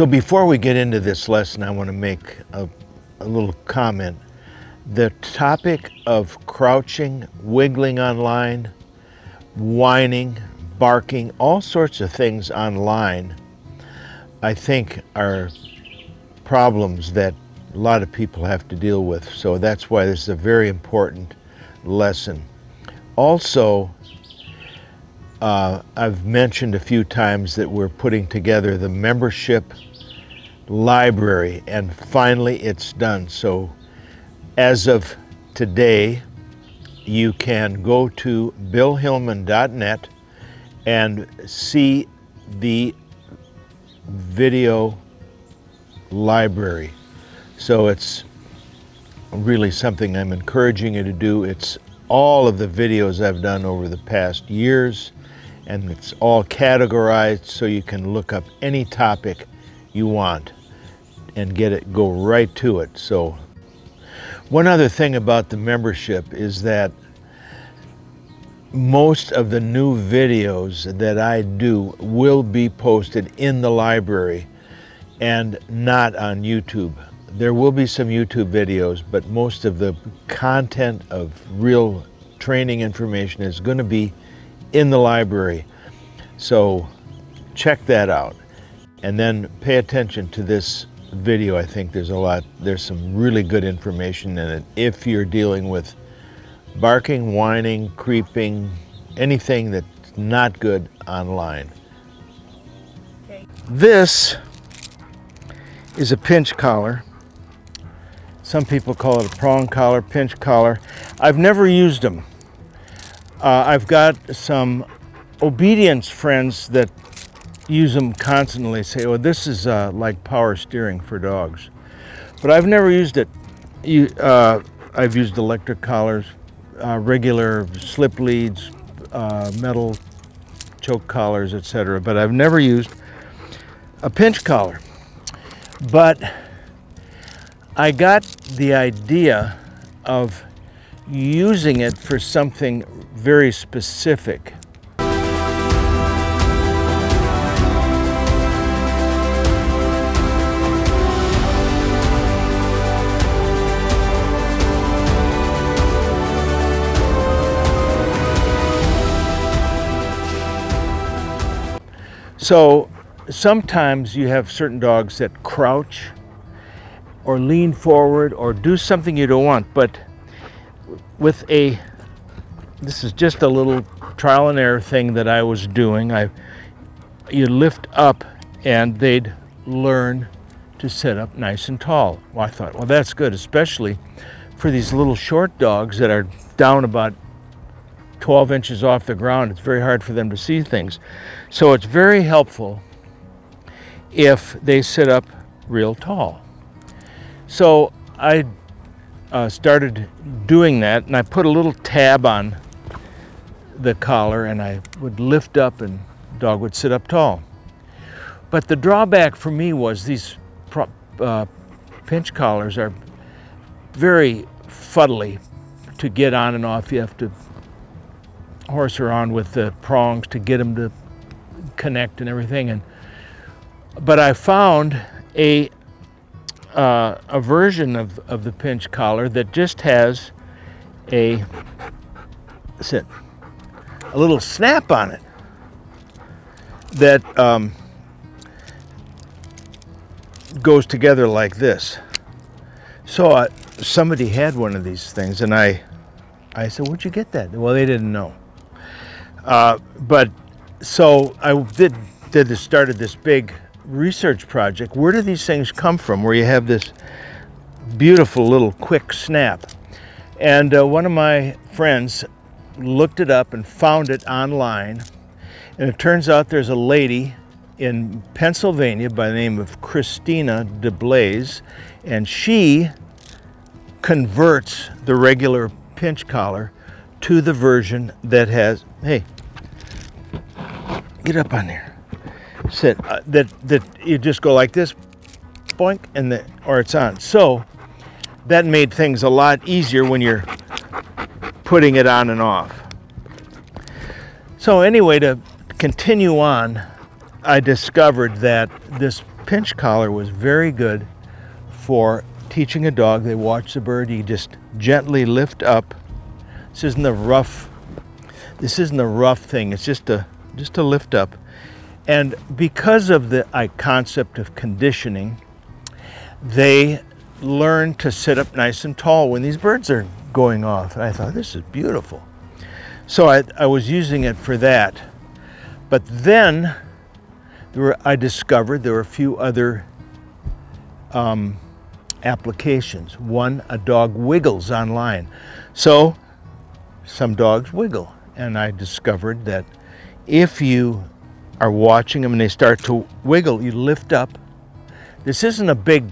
So before we get into this lesson, I want to make a little comment. The topic of crouching, wiggling on line, whining, barking, all sorts of things on line, I think are problems that a lot of people have to deal with. So that's why this is a very important lesson. Also, I've mentioned a few times that we're putting together the membership library, and finally it's done. So as of today, you can go to billhillmann.net and see the video library. So it's really something I'm encouraging you to do. It's all of the videos I've done over the past years, and it's all categorized so you can look up any topic you want and go right to it. So one other thing about the membership is that most of the new videos that I do will be posted in the library and not on YouTube. There will be some YouTube videos, but most of the content of real training information is going to be in the library. So check that out. And then pay attention to this video. I think there's some really good information in it if you're dealing with barking, whining, creeping, anything that's not good online. Okay. This is a pinch collar. Some people call it a prong collar, pinch collar. I've never used them. I've got some obedience friends that use them constantly, say, oh, this is like power steering for dogs. But I've never used it. I've used electric collars, regular slip leads, metal choke collars, etc. But I've never used a pinch collar. But I got the idea of using it for something very specific. So sometimes you have certain dogs that crouch or lean forward or do something you don't want, but with this is just a little trial and error thing that I was doing. You lift up and they'd learn to sit up nice and tall. Well, I thought, well, that's good, especially for these little short dogs that are down about 12 inches off the ground. It's very hard for them to see things. So it's very helpful if they sit up real tall. So I started doing that, and I put a little tab on the collar, and I would lift up and the dog would sit up tall. But the drawback for me was these pinch collars are very fuddly to get on and off. You have to horse around with the prongs to get them to connect and everything. But I found a version of the pinch collar that just has a little snap on it that goes together like this. So somebody had one of these things, and I said, where'd you get that? Well, they didn't know. But so I started this big research project. Where do these things come from, where you have this beautiful little quick snap? And one of my friends looked it up and found it online, and it turns out there's a lady in Pennsylvania by the name of Christina DeBlaze, and she converts the regular pinch collar to the version that has, hey, get up on there. Sit. That you just go like this, boink, and or it's on. So that made things a lot easier when you're putting it on and off. So anyway, to continue on, I discovered that this pinch collar was very good for teaching a dog. They watch the bird, you just gently lift up. This isn't a rough thing, it's just a lift up. And because of the concept of conditioning, they learn to sit up nice and tall when these birds are going off. And I thought, this is beautiful. So I was using it for that. But then I discovered there were a few other applications. One, a dog wiggles online. So some dogs wiggle. And I discovered that if you are watching them and they start to wiggle, you lift up. This isn't a big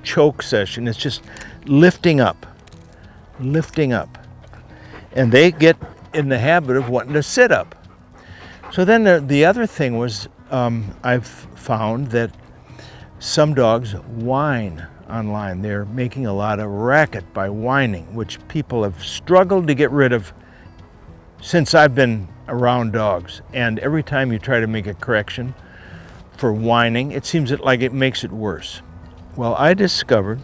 choke session, it's just lifting up. And they get in the habit of wanting to sit up. So then the other thing was, I've found that some dogs whine online. They're making a lot of racket by whining, which people have struggled to get rid of since I've been around dogs. And every time you try to make a correction for whining, it seems like it makes it worse. Well, I discovered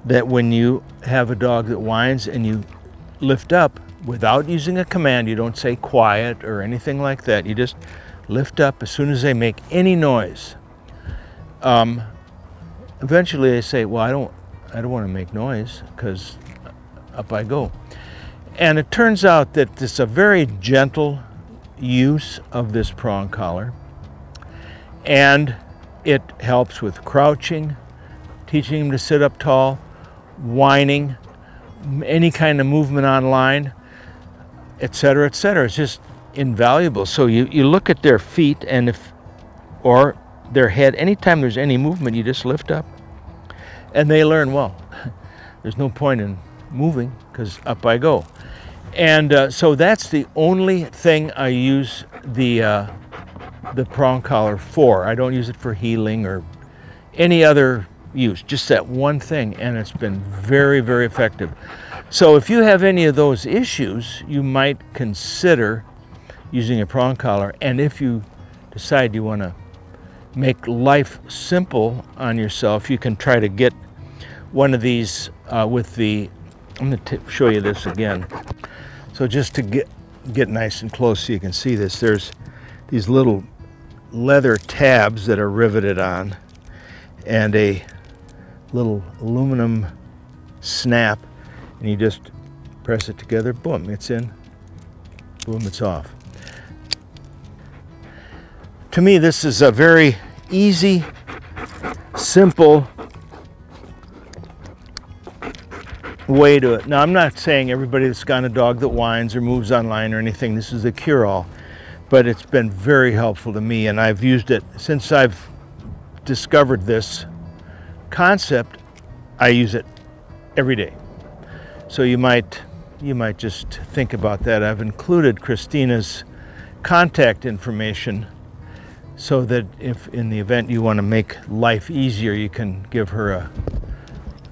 that when you have a dog that whines and you lift up without using a command, you don't say quiet or anything like that, you just lift up as soon as they make any noise. Eventually they say, well, I don't want to make noise, because up I go. And it turns out that it's a very gentle use of this prong collar, and it helps with crouching, teaching them to sit up tall, whining, any kind of movement online, etc., etc. It's just invaluable. So you look at their feet, and or their head, anytime there's any movement, you just lift up. And they learn, well, there's no point in moving, because up I go. And so that's the only thing I use the prong collar for. I don't use it for healing or any other use, just that one thing, and it's been very, very effective. So if you have any of those issues, you might consider using a prong collar. And if you decide you want to make life simple on yourself, you can try to get one of these with the, I'm going to show you this again. So just to get nice and close so you can see this, there's these little leather tabs that are riveted on, and a little aluminum snap, and you just press it together, boom, it's in, boom, it's off. To me, this is a very easy, simple way to it. Now, I'm not saying everybody that's got a dog that whines or moves online or anything, this is a cure-all, but it's been very helpful to me, and I've used it since I've discovered this concept. I use it every day. So you might just think about that. I've included Christina's contact information so that if in the event you want to make life easier, you can give her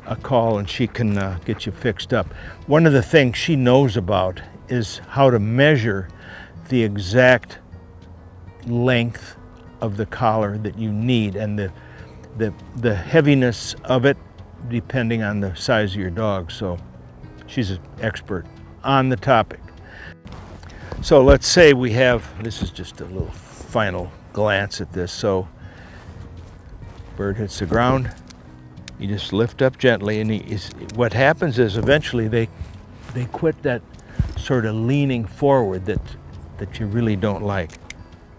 a call and she can get you fixed up. One of the things she knows about is how to measure the exact length of the collar that you need, and the heaviness of it depending on the size of your dog. So she's an expert on the topic. So let's say we have, this is just a little final glance at this. So bird hits the ground, you just lift up gently, and what happens is eventually they quit that sort of leaning forward that you really don't like.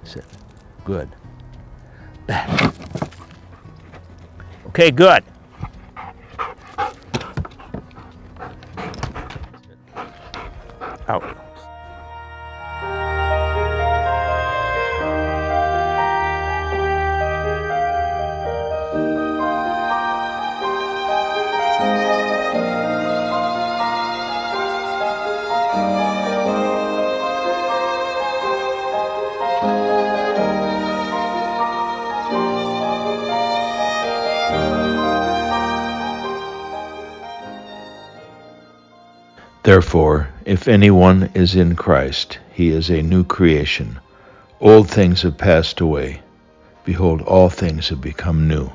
Sit. Good. Back. Okay, good. Out. Therefore, if anyone is in Christ, he is a new creation. Old things have passed away. Behold, all things have become new.